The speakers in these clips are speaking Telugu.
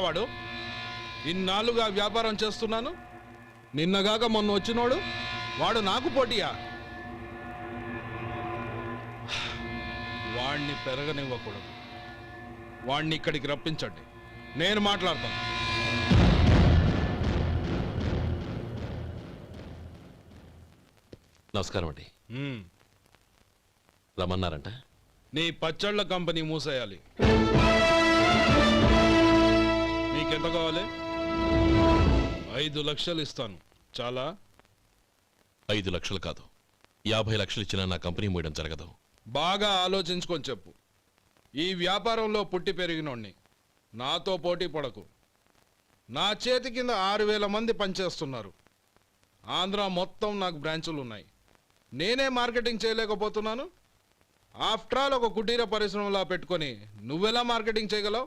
వాడు? ఇన్నాళ్ళుగా వ్యాపారం చేస్తున్నాను, నిన్నగాక మొన్న వచ్చినోడు వాడు నాకు పోటీయా? వాణ్ణి పెరగనివ్వకూడదు. వాణ్ణి ఇక్కడికి రప్పించండి, నేను మాట్లాడతాను. నమస్కారం అండి. రమ్మన్నారంట? నీ పచ్చళ్ళ కంపెనీ మూసేయాలి. నీకెంత కావాలి? 5 లక్షలు ఇస్తాను. చాలా? 5 లక్షలు కాదు, 50 లక్షలు ఇచ్చినా నా కంపెనీ మూయడం జరగదు. బాగా ఆలోచించుకొని చెప్పు. ఈ వ్యాపారంలో పుట్టి పెరిగినోడ్ని, నాతో పోటీ పడకు. నా చేతి కింద 6,000 మంది పనిచేస్తున్నారు. ఆంధ్ర మొత్తం నాకు బ్రాంచులు ఉన్నాయి. నేనే మార్కెటింగ్ చేయలేకపోతున్నాను. ఆఫ్టర్ ఆల్ ఒక కుటీర పరిశ్రమలా పెట్టుకొని నువ్వెలా మార్కెటింగ్ చేయగలవు?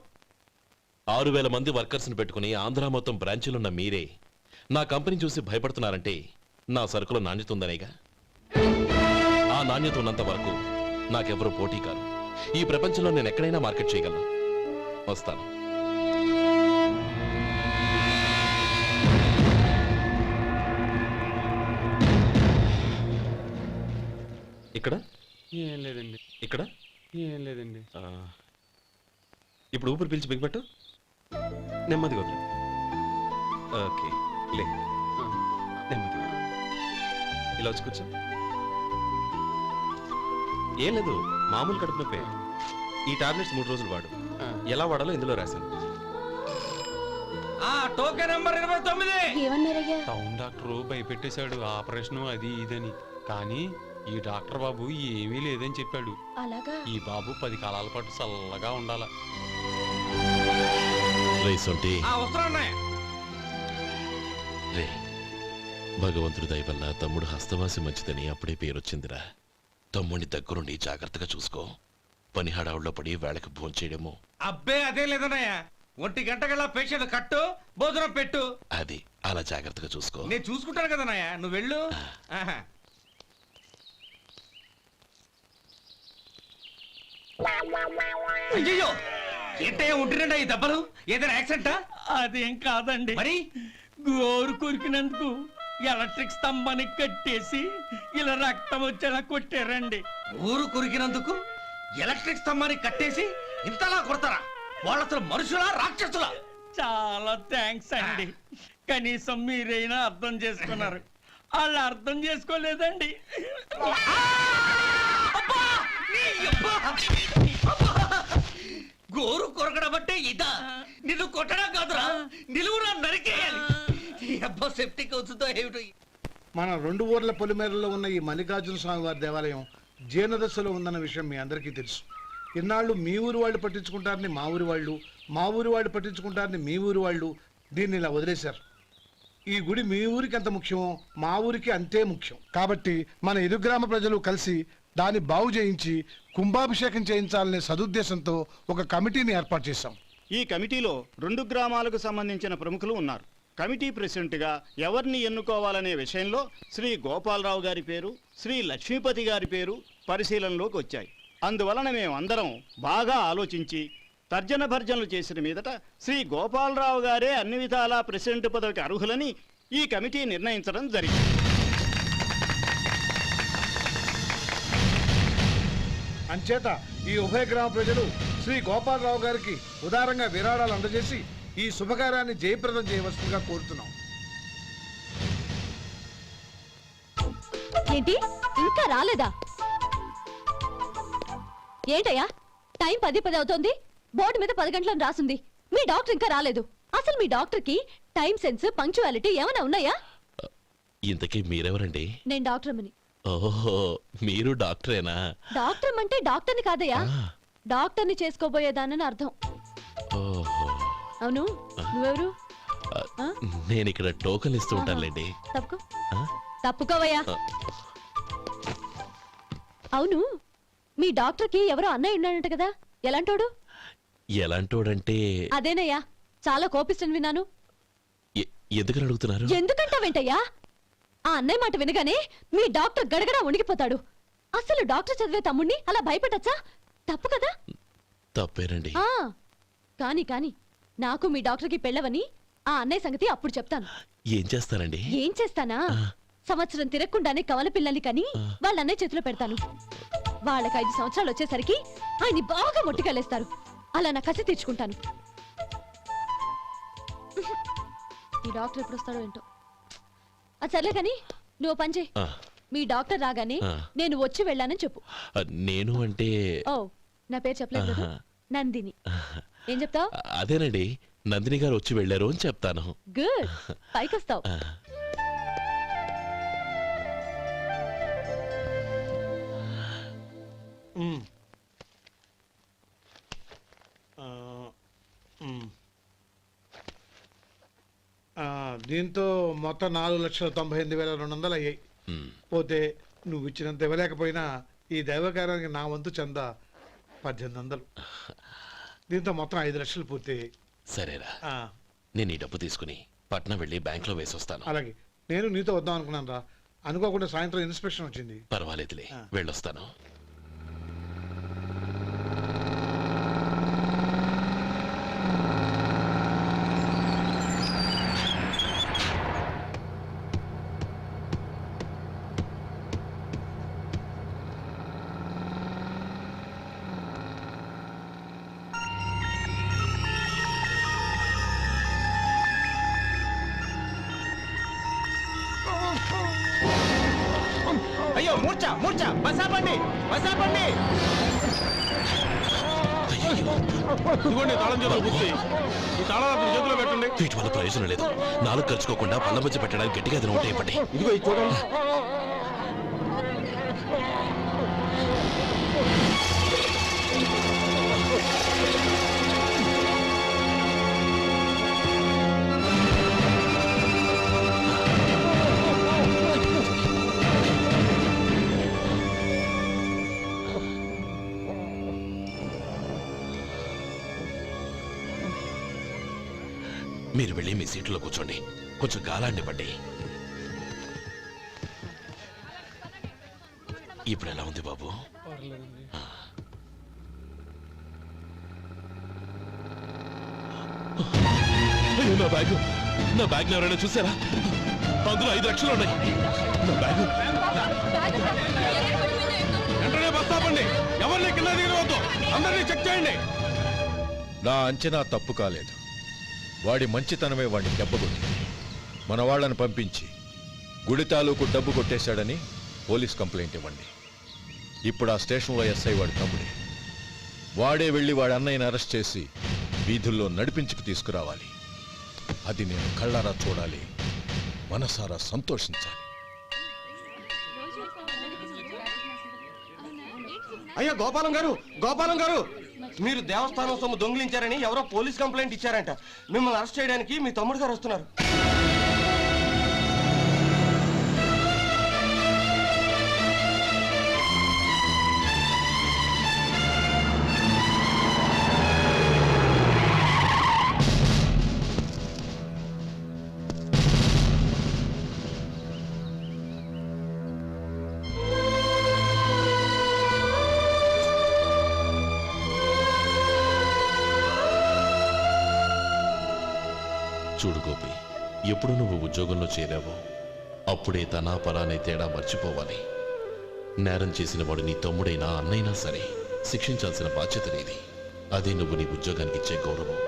6,000 మంది వర్కర్స్ని పెట్టుకుని ఆంధ్ర మొత్తం బ్రాంచీలున్న మీరే నా కంపెనీ చూసి భయపడుతున్నారంటే నా సరుకులో నాణ్యత ఉందనేగా. ఆ నాణ్యత ఉన్నంత వరకు నాకెవరూ పోటీ కాదు. ఈ ప్రపంచంలో నేను ఎక్కడైనా మార్కెట్ చేయగలను. వస్తాను. ఇక్కడ ఏం లేదండి. ఇక్కడ ఏం లేదండి. ఇప్పుడు ఊపిరి పీల్చి బిగ్బట్టు, నెమ్మదిగా వదిలే. ఓకే, లే, నెమ్మదిగా ఇలా వచ్చి కూర్చో. ఏం లేదు, మామూలు కడుపు నొప్పే. ఈ టాబ్లెట్స్ 3 రోజులు వాడు. ఎలా వాడాలో ఇందులో రాశాను. Token number 29. టౌన్ డాక్టర్ భయపెట్టేశాడు, ఆపరేషన్ అది ఇదని. కానీ ఈ డాక్టర్ బాబు ఏమీ లేదని చెప్పాడు. ఈ బాబు 10 కాలాల పాటు చల్లగా ఉండాల. రే, భగవంతుడి దయ వల్ల తమ్ముడు హస్తవాసి మంచిదని అప్పుడే పేరొచ్చిందిరా. తమ్ముడిని దగ్గరుండి జాగ్రత్తగా చూసుకో. పని హడావుల్లో పడి వేళకు భోంచేయడము. అబ్బే అదే లేదన్నయ్య. 1 గంటకల్లా పేషెంట్ కట్టు, భోజనం పెట్టు. అది అలా జాగ్రత్తగా చూసుకో. నేను చూసుకుంటాను కదన్నయ్య, నువ్వు వెళ్ళు. అయ్యో, ఏంటయ్యా ఉంటున్నాడా ఈ దెబ్బలు? ఏదైనా యాక్సిడెంటా? అదేం కాదండి, మరి గోరు కొరికినందుకు ఎలక్ట్రిక్ స్తంభానికి కట్టేసి ఇలా రక్తం వచ్చేలా కొట్టారండి. ఊరు కొరికినందుకు ఎలక్ట్రిక్ స్తంభానికి కట్టేసి ఇంతలా కొడతారా? వాళ్ళు అసలు మనుషులా రాక్షసులా? చాలా థ్యాంక్స్ అండి, కనీసం మీరైనా అర్థం చేసుకున్నారు. వాళ్ళు అర్థం చేసుకోలేదండి. గోరు కొరకడం అంటే ఇదా? నిన్ను కొట్టడం కాదురా, నిలువురా నరికేయాలి. అబ్బా సెప్టిక్ అవుతుందో ఏమిటో. మన 2 ఊర్ల పొలిమేరలో ఉన్న ఈ మల్లికార్జున స్వామి వారి దేవాలయం జీర్ణదశలో ఉందన్న విషయం మీ అందరికీ తెలుసు. ఇన్నాళ్ళు మీ ఊరు వాళ్ళు పట్టించుకుంటారని మా ఊరి వాళ్ళు, మా ఊరి వాళ్ళు పట్టించుకుంటారని మీ ఊరి వాళ్ళు దీన్ని ఇలా వదిలేశారు. ఈ గుడి మీ ఊరికి ఎంత ముఖ్యమో మా ఊరికి అంతే ముఖ్యం. కాబట్టి మన ఇరుగ్రామ ప్రజలు కలిసి దాన్ని బాగు చేయించి కుంభాభిషేకం చేయించాలనే సదుద్దేశంతో ఒక కమిటీని ఏర్పాటు చేశాం. ఈ కమిటీలో 2 గ్రామాలకు సంబంధించిన ప్రముఖులు ఉన్నారు. కమిటీ ప్రెసిడెంట్గా ఎవరిని ఎన్నుకోవాలనే విషయంలో శ్రీ గోపాలరావు గారి పేరు, శ్రీ లక్ష్మీపతి గారి పేరు పరిశీలనలోకి వచ్చాయి. అందువలన మేమందరం బాగా ఆలోచించి తర్జన భర్జనలు చేసిన మీదట శ్రీ గోపాలరావు గారే అన్ని విధాలా ప్రెసిడెంట్ పదవికి అర్హులని ఈ కమిటీ నిర్ణయించడం జరిగింది. అంచేత ఈ ఉభయ గ్రామ ప్రజలు శ్రీ గోపాలరావు గారికి ఉదారంగా విరాళాలు అందజేసి ఈ శుభకార్యాన్ని జయప్రదం చేయవలసిందిగా కోరుతున్నాం. ఏంటి ఇంకా రాలేదా? ఏంటయ్యా, టైం 10 అవుతోంది. బోర్డు మీద 10 గంటలను రాసింది. మీ డాక్టర్ ఇంకా రాలేదు. అసలు మీ డాక్టర్ కి టైం సెన్స్, పంక్చువాలిటీ ఏమైనా ఉన్నాయా? ఇంతకీ మీరెవరండి? నేను డాక్టర్ అమ్మని. ఓహో, మీరు డాక్టరేనా? డాక్టర్ అంటే డాక్టర్ని కాదయ్యా, డాక్టర్ని చేసుకోబోయేదానని అర్థం. ఓహో, అవును, నువ్వెవరు? నేను ఇక్కడ టోకన్ ఇస్తూ ఉంటానులేండి. తప్పుకోవయ్యా. అవును, మీ డాక్టర్ కి ఎవరో అన్నయ్య ఉన్నాడంట కదా, ఎలాంటోడు? ఎలాంటోడంటే అదేనయ్యా, చాలా కోపిస్తని విన్నాను. ఎందుకని అడుగుతున్నారు? ఎందుకంటావేంటయ్యా? ఆ అన్నయ్య మాట వినగానే మీ డాక్టర్ గడగడా ఉణిగిపోతాడు. అసలు డాక్టర్ చదివే తమ్ముణ్ణి అలా భయపెట్టచ్చా? తప్పు కదా? తప్పేనండి. కాని కాని నాకు మీ డాక్టర్కి పెళ్ళవని ఆ అన్నయ్య సంగతి అప్పుడు చెప్తాను. ఏం చేస్తారండి? ఏం చేస్తానా, సంవత్సరం తిరగకుండానే కవల పిల్లల్ని కని వాళ్ళ అన్నయ్య చేతిలో పెడతాను. వాళ్ళకి 5 సంవత్సరాలు వచ్చేసరికి ఆయన్ని బాగా మొట్టికెళ్ళేస్తారు. అలా నా కసి తీర్చుకుంటాను. ఈ డాక్టర్ ఎప్పుడు వస్తాడో ఏంటో. అది సర్లే కానీ నువ్వు పని చేయి. ఆ, మీ డాక్టర్ రాగానే ఆ. నేను వచ్చి వెళ్ళానని చెప్పు. నేను అంటే ఓ, నా పేరు చెప్పలేదు కదా? నందిని. ఏం చెప్తావు? అదేనండి, నందిని గారు వచ్చి వెళ్ళారు అని చెప్తాను. గుడ్, పైకొస్తావు. ఆ, దీంతో మొత్తం 4,98,200 అయ్యాయి. ఉమ్. పోతే నువ్వు ఇచ్చినంత ఇవ్వలేకపోయినా ఈ దైవకార్యానికి నా వంతు చందా 1800. దీంతో మొత్తం 5 లక్షలు పూర్తయ్యాయి. సరేరా, ఆ, నేను ఈ డబ్బు తీసుకుని పట్నం వెళ్ళి బ్యాంక్లో వేసొస్తాను. అలాగే నేను నీతో వద్దాం అనుకున్నాను రా. అనుకోకుండా సాయంత్రం ఇన్స్పెక్షన్ వచ్చింది. పర్వాలేదులే, ఆ. వెళ్ళొస్తాను. అయ్యో మూర్ఛ మూర్ఛ బసాపండి బసాపండి. ఇదిగోండి తాళం చేతులు బుద్ధి. ఈ తాళాలు అతని చేతిలో పెట్టండి. వీటి వల్ల ప్రయోజనం లేదు. నాలుగు ఖర్చుకోకుండా పళ్ళ మధ్య పెట్టడానికి గట్టిగా అది నోటే ఇవ్వండి. ఇదిగో ఇది చూడండి. మీరు వెళ్ళి మీ సీట్లో కూర్చోండి, కొంచెం గాలాండి పడ్డి. ఇప్పుడు ఎలా ఉంది బాబు? ఆ. అయ్యో, నా బ్యాగ్ ఎవరైనా చూసారా? అందులో 5 లక్షలు ఉన్నాయి. నా బ్యాగ్ వెంటనే బస్ ఆపండి. ఎవరిని కింద దిగవద్దు. అందరినీ చెక్ చేయండి. నా అంచనా తప్పు కాలేదు. వాడి మంచితనమే వాడిని దెబ్బకొట్టింది. మన వాళ్ళని పంపించి గుడి తాలూకు డబ్బు కొట్టేశాడని పోలీస్ కంప్లైంట్ ఇవ్వండి. ఇప్పుడు ఆ స్టేషన్లో ఎస్ఐ వాడి తమ్ముడే. వాడే వెళ్ళి వాడి అన్నయ్యని అరెస్ట్ చేసి వీధుల్లో నడిపించుకు తీసుకురావాలి. అది నేను కళ్ళారా చూడాలి, మనసారా సంతోషించాలి. అయ్యో గోపాలం గారు, గోపాలం గారు, మీరు దేవస్థానం సొమ్ము దొంగిలించారని ఎవరో పోలీస్ కంప్లైంట్ ఇచ్చారంట. మిమ్మల్ని అరెస్ట్ చేయడానికి మీ తమ్ముడు గారు వస్తున్నారు. చూడు గోపి, ఎప్పుడు నువ్వు ఉద్యోగంలో చేరావో అప్పుడే తనా పరానే తేడా మర్చిపోవాలి. నేరం చేసిన వాడు నీ తమ్ముడైనా అన్నైనా సరే శిక్షించాల్సిన బాధ్యత నీది. అదే నువ్వు నీ ఉద్యోగానికి ఇచ్చే గౌరవం.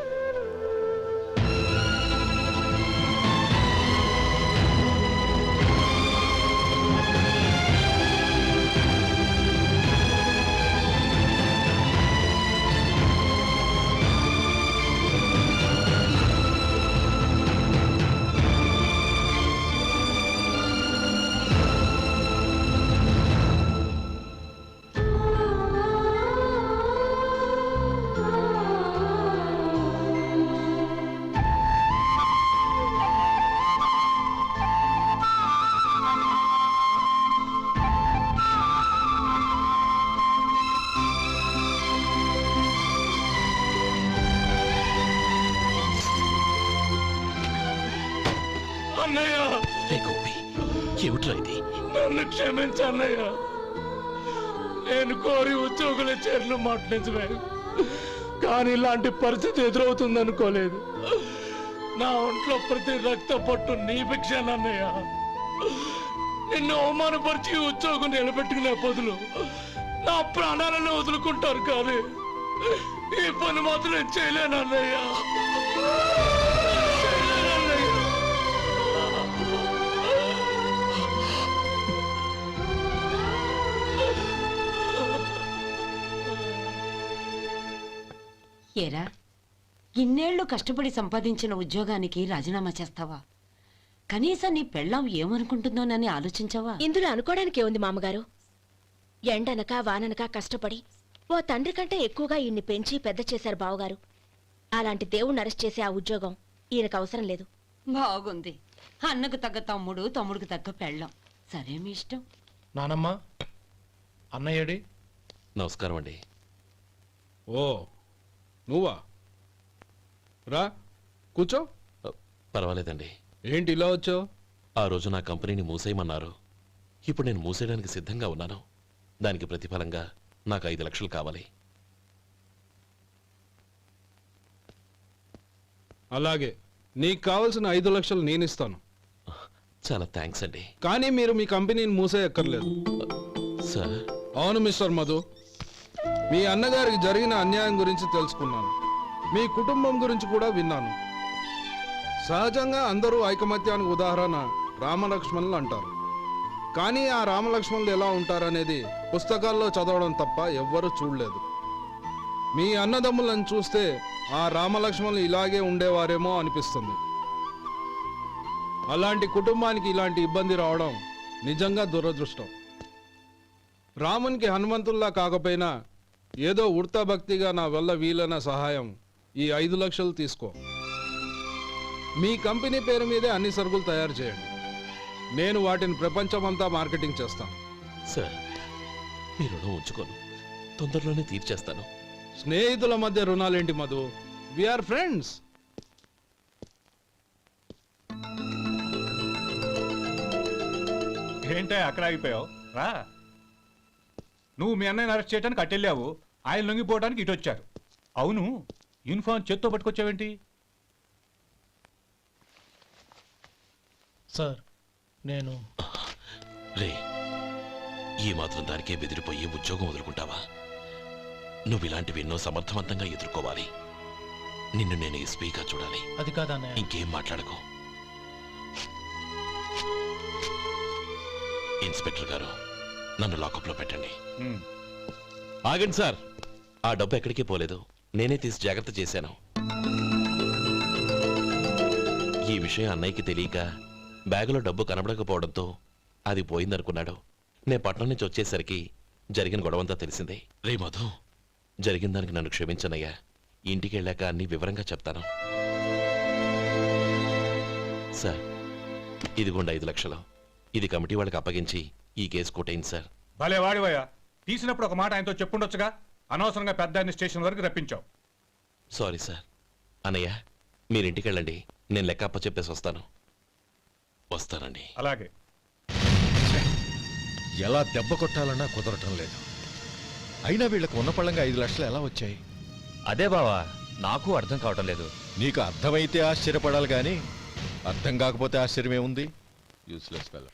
అన్నయ్య, రే గోపి, ఏమిట్రా ఇది? నన్ను క్షమించు అన్నయ్య. నేను కోరి ఉద్యోగుల చేరిన మాట నిజమే. కానీ ఇలాంటి పరిస్థితి ఎదురవుతుంది అనుకోలేదు. నా ఒంట్లో ప్రతి రక్త పట్టు నీ భిక్షానన్నయ్య. నిన్ను అవమానపరిచి ఉద్యోగం నిలబెట్టుకునే బదులు నా ప్రాణాలను వదులుకుంటారు, కానీ ఈ పని మాత్రం నేను చేయలేనన్నయ్య. ఏరా, ఇన్నేళ్లు కష్టపడి సంపాదించిన ఉద్యోగానికి రాజీనామా చేస్తావా? కనీసం నీ పెళ్ళాం ఏమనుకుంటుందోనని ఆలోచించావా? ఇందులో అనుకోవడానికి ఏముంది మామగారు? ఎండనక వాననక కష్టపడి ఓ తండ్రి కంటే ఎక్కువగా ఈయన్ని పెంచి పెద్ద చేశారు బావగారు. అలాంటి దేవుణ్ణి అరెస్ట్ చేసే ఆ ఉద్యోగం ఈయనకు అవసరం లేదు. బాగుంది. అన్నకు తగ్గ తమ్ముడు, తమ్ముడికి తగ్గ పెళ్ళాం. సరే, మీ ఇష్టం. నానమ్మ, అన్నయ్యడి. నమస్కారం అండి. ఓ నువ్వా? రా కూర్చో. పర్వాలేదండి. ఏంటి ఇలా వచ్చావు? ఆ రోజు నా కంపెనీని మూసేయమన్నారు. ఇప్పుడు నేను మూసేయడానికి సిద్ధంగా ఉన్నాను. దానికి ప్రతిఫలంగా నాకు 5 లక్షలు కావాలి. అలాగే, నీకు కావాల్సిన 5 లక్షలు నేను ఇస్తాను. చాలా థ్యాంక్స్ అండి. కానీ మీరు మీ కంపెనీని మూసేయక్కర్లేదు. సార్, అవును మిస్టర్ మధు, మీ అన్నగారికి జరిగిన అన్యాయం గురించి తెలుసుకున్నాను. మీ కుటుంబం గురించి కూడా విన్నాను. సహజంగా అందరూ ఐకమత్యానికి ఉదాహరణ రామలక్ష్మణులు అంటారు. కానీ ఆ రామలక్ష్మణులు ఎలా ఉంటారనేది పుస్తకాల్లో చదవడం తప్ప ఎవ్వరూ చూడలేదు. మీ అన్నదమ్ములను చూస్తే ఆ రామలక్ష్మణులు ఇలాగే ఉండేవారేమో అనిపిస్తుంది. అలాంటి కుటుంబానికి ఇలాంటి ఇబ్బంది రావడం నిజంగా దురదృష్టం. రామునికి హనుమంతుల్లా కాకపోయినా ఏదో ఉడతా భక్తిగా నా వల్ల వీలైన సహాయం ఈ 5 లక్షలు తీసుకో. మీ కంపెనీ పేరు మీదే అన్ని సరుకులు తయారు చేయండి. నేను వాటిని ప్రపంచమంతా మార్కెటింగ్ చేస్తాను. సార్, మీ రుణం ఉంచుకోను. తొందరలోనే తీర్చేస్తాను. స్నేహితుల మధ్య రుణాలేంటి మధు? We are friends. ఏంటే అక్కడ ఆగిపోయావు? రా. నువ్వు మీ అన్నయ్యని అరెస్ట్ చేయడానికి అట్టెళ్ళావు, ఆయన లొంగిపోవడానికి ఇటు వచ్చారు. అవును, యూనిఫామ్ చేత్తో పట్టుకొచ్చావేంటి? సార్, నేను రే, ఈ మాత్రం దానికే బెదిరిపోయి ఉద్యోగం వదులుకుంటావా? నువ్వు ఇలాంటివి ఎన్నో సమర్థవంతంగా ఎదుర్కోవాలి. నిన్ను నేను ఎస్పీగా చూడాలి. అది కాదన్నయ్య. ఇంకేం మాట్లాడకు. ఇన్స్పెక్టర్ గారు, నన్ను లాకప్లో పెట్టండి. ఆగండి సార్, ఆ డబ్బు ఎక్కడికి పోలేదు. నేనే తీసి జాగ్రత్త చేశాను. ఈ విషయం అన్నయ్యకి తెలియక బ్యాగులో డబ్బు కనబడకపోవడంతో అది పోయిందనుకున్నాడు. నేను పట్నం నుంచి వచ్చేసరికి జరిగిన గొడవంతా తెలిసిందే. రే మధు, జరిగిన దానికి నన్ను క్షమించనయ్యా. ఇంటికి వెళ్ళాక అన్ని వివరంగా చెప్తాను. సార్, ఇదిగోండి 5 లక్షలు. ఇది కమిటీ వాళ్ళకి అప్పగించి ఈ కేసు కొట్టేయండి సార్. భలే వాడివయ్యా, తీసినప్పుడు ఒక మాట ఆయనతో చెప్పుండొచ్చుగా. అనవసరంగా పెద్ద ఆయన స్టేషన్ వరకు రప్పించావు. Sorry sir. అన్నయ్య, మీరింటికి వెళ్ళండి. నేను లెక్క అప్ప చెప్పేసి వస్తాను. వస్తానండి. అలాగే. ఎలా దెబ్బ కొట్టాలన్నా కుదరటం లేదు. అయినా వీళ్ళకు ఉన్న పళ్ళంగా 5 లక్షలు ఎలా వచ్చాయి? అదే బావా, నాకు అర్థం కావటం లేదు. నీకు అర్థమైతే ఆశ్చర్యపడాలి కానీ అర్థం కాకపోతే ఆశ్చర్యమే ఉంది. Useless fellow.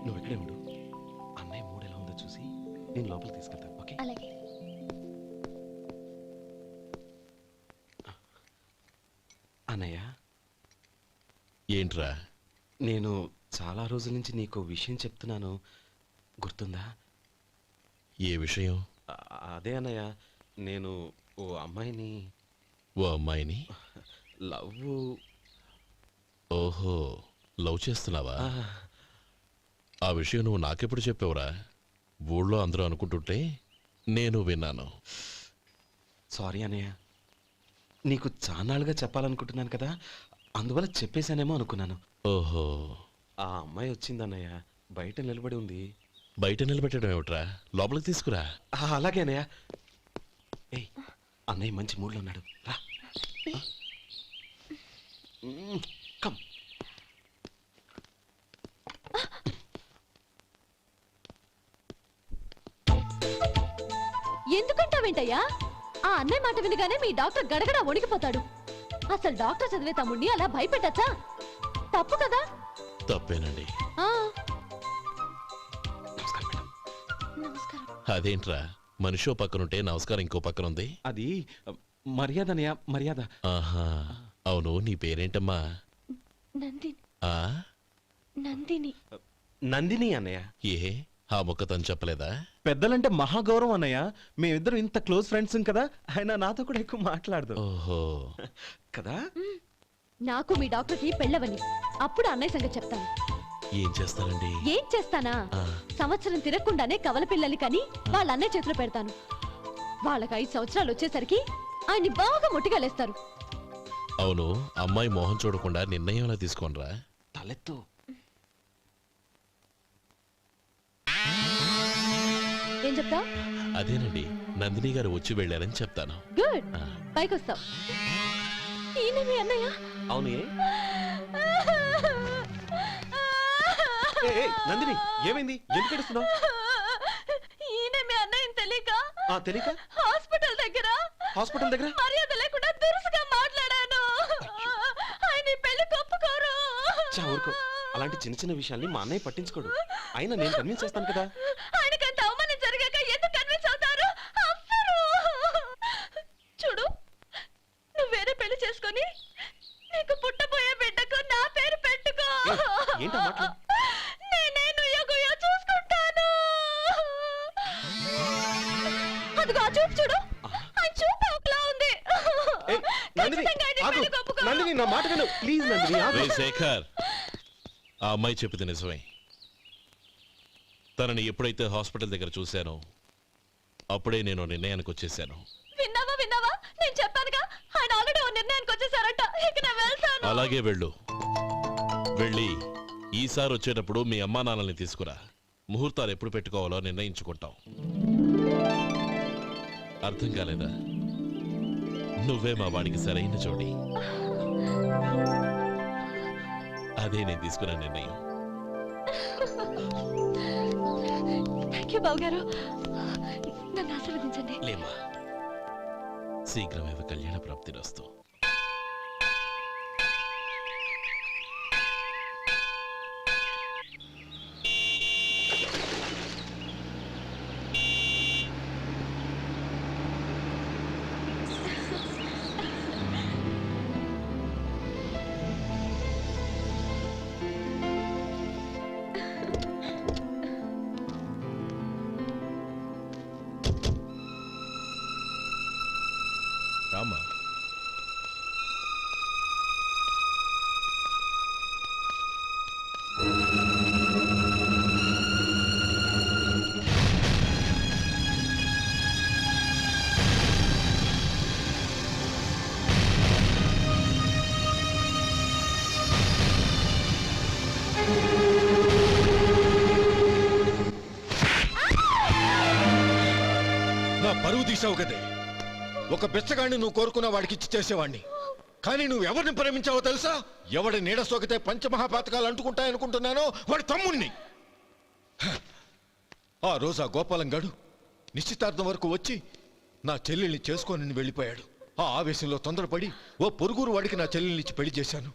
నువ్వు ఇక్కడే ఉండు. అన్నయ్య మూడు ఎలా ఉందో చూసి నేను లోపలికి తీసుకెళ్తాను. ఓకే? అలాగే. అన్నయ్య, ఏంట్రా? నేను చాలా రోజుల నుంచి నీకు విషయం చెప్తున్నాను, గుర్తుందా? ఏ విషయం? అదే అన్నయ్య, నేను ఓ అమ్మాయిని ఓ అమ్మాయిని లవ్. ఓహో, లవ్ చేస్తున్నావా? ఆ విషయం నువ్వు నాకెప్పుడు చెప్పావురా? ఊళ్ళో అందరూ అనుకుంటుంటే నేను విన్నాను. సారీ అన్నయ్య, నీకు చాన్నాళ్ళుగా చెప్పాలనుకుంటున్నాను కదా, అందువల్ల చెప్పేశానేమో అనుకున్నాను. ఓహో, ఆ అమ్మాయి వచ్చిందన్నయ్య, బయట నిలబడి ఉంది. బయట నిలబెట్టడం ఏమిట్రా? లోపలికి తీసుకురా. అలాగే అన్నయ్య. ఏయ్, అన్నయ్య మంచి మూడ్లో ఉన్నాడు, రా. కమ్. ఎందుకంటావేంటయ్యా? ఆ అన్నయ్య మాట వినగానే మీ డాక్టర్ గడగడ వణికిపోతాడు. అసలు డాక్టర్ చదివే తమ్ముడిని అలా భయపెట్టచ్చా? తప్పు కదా. తప్పేనండి. ఆ, నమస్కారం. అదేంట్రా మనిషో పక్కనుంటే నమస్కారం ఇంకో పక్కన ఉంది. అది మర్యాద అన్నయ్య, మర్యాద. ఆహా, అవును నీ పేరేంటమ్మా? నందిని. ఆ నందిని. నందిని అన్నయ్య. ఏ ఆ ముక్క తను చెప్పలేదా? పెద్దలంటే మహాగౌరవం అన్నయ్య. మేమిద్దరం ఇంత క్లోజ్ ఫ్రెండ్స్ కదా, ఆయన నాతో కూడా ఎక్కువ మాట్లాడదు ఓహో కదా. నాకు మీ డాక్టర్కి పెళ్ళవని అప్పుడు అన్నయ్య సంగతి చెప్తాను. ఏం చేస్తారండి? ఏం చేస్తానా? ఆ. సంవత్సరం తిరగకుండానే కవల పిల్లల్ని కని వాళ్ళ అన్నయ్య చేతిలో పెడతాను. వాళ్ళకి 5 సంవత్సరాలు వచ్చేసరికి ఆయన్ని బాగా ముట్టిగలేస్తారు. అవును, అమ్మాయి మొహం చూడకుండా నిర్ణయం ఎలా తీసుకోనరా? తలెత్తు. ఏం చెప్తా? అదేనండి, నందిని గారు వచ్చి వెళ్ళారని చెప్తాను. గుడ్. ఆ. పైకొస్తావు. ఈయన మీ అన్నయ్య? అవును. నందిని ఏమైంది? ఎందుకు ఏడుస్తున్నావు? ఈయన మీ అన్నయ్యని తెలియక తెలియక హాస్పిటల్ దగ్గర మర్యాద లేకుండా దురుసుగా మాట్లాడాను. ఆయన ఈ పెళ్లి ఒప్పుకోరు. ఊరుకో. అలాంటి చిన్న చిన్న విషయాల్ని మా అన్నయ్య పట్టించుకోడు. అయినా నేను కన్విన్స్ చేస్తాను కదా. ఆయనకంత అవమానం జరిగాక ఎందుకు కన్విన్స్ అవుతారు? అవ్వరు. చూడు, నువ్వు వేరే పెళ్లి చేసుకొని నీకు పుట్టబోయే బిడ్డకు నా పేరు పెట్టుకో. ఏంటో మాట్లాడు. నేనే నుయ్యగుయ్య చూసుకుంటాను. అదిగో ఆ చూపు చూడు. ఆ చూపు ఒకలా ఉంది. ఖచ్చితంగా ఆయన పెళ్లి ఒప్పుకో. నందిని నా మాట విను ప్లీజ్. నందిని ఆగు. రేయ్ శేఖర్, ఆ అమ్మాయి చెప్పింది నిజమే. తనని ఎప్పుడైతే హాస్పిటల్ దగ్గర చూశానో అప్పుడే నేను నిర్ణయానికి వచ్చేసాను. విన్నావా? నేను చెప్పానుగా, ఆయన ఆల్రెడీ ఓ నిర్ణయానికి వచ్చేసారట. ఇక నేను వెళ్తాను. అలాగే వెళ్ళు. వెళ్ళి ఈసారి వచ్చేటప్పుడు మీ అమ్మా నాన్నల్ని తీసుకురా. ముహూర్తాలు ఎప్పుడు పెట్టుకోవాలో నిర్ణయించుకుంటాం. అర్థం కాలేదా? నువ్వే మా వాడికి సరైన జోడి. అదే నేను తీసుకున్న నిర్ణయం. థ్యాంక్ యూ బావగారు. నన్ను ఆశీర్వదించండి. లేమా, శీఘ్రమేవ కళ్యాణ ప్రాప్తిరస్తు. రామా, నా పరువు తీసావు కదే. ఒక బెచ్చగాడిని నువ్వు కోరుకున్న వాడికి ఇచ్చి చేసేవాడిని. కానీ నువ్వు ఎవరిని ప్రేమించావో తెలుసా? ఎవడి నీడ సోకితే పంచమహాపాతకాలు అంటుకుంటాయనుకుంటున్నానో వాడి తమ్ముణ్ణి. ఆ రోజు ఆ గోపాలం గాడు నిశ్చితార్థం వరకు వచ్చి నా చెల్లెల్ని చేసుకొని వెళ్ళిపోయాడు. ఆ ఆవేశంలో తొందరపడి ఓ పొరుగురు వాడికి నా చెల్లెల్ని ఇచ్చి పెళ్లి చేశాను.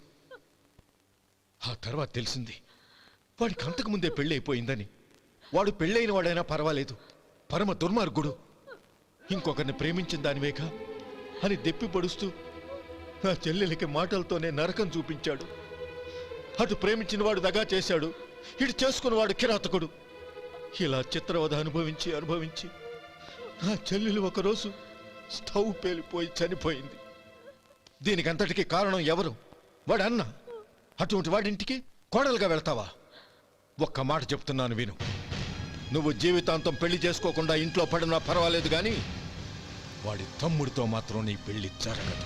ఆ తర్వాత తెలిసింది వాడికి అంతకు ముందే పెళ్లి అయిపోయిందని. వాడు పెళ్ళైన వాడైనా పర్వాలేదు, పరమ దుర్మార్గుడు. ఇంకొకరిని ప్రేమించిన దానివేగా అని దెప్పి పడుస్తూ నా చెల్లెలికి మాటలతోనే నరకం చూపించాడు. అటు ప్రేమించిన వాడు దగా చేశాడు, ఇటు చేసుకున్నవాడు కిరాతకుడు. ఇలా చిత్రవధ అనుభవించి నా చెల్లెలు ఒకరోజు స్టవ్ పేలిపోయి చనిపోయింది. దీనికంతటికీ కారణం ఎవరు? వాడు అన్న. అటువంటి వాడింటికి కోడలుగా వెళ్తావా? ఒక్క మాట చెప్తున్నాను విను. నువ్వు జీవితాంతం పెళ్లి చేసుకోకుండా ఇంట్లో పడినా పర్వాలేదు, కానీ వాడి తమ్ముడితో మాత్రం నీ పెళ్లి జరగదు.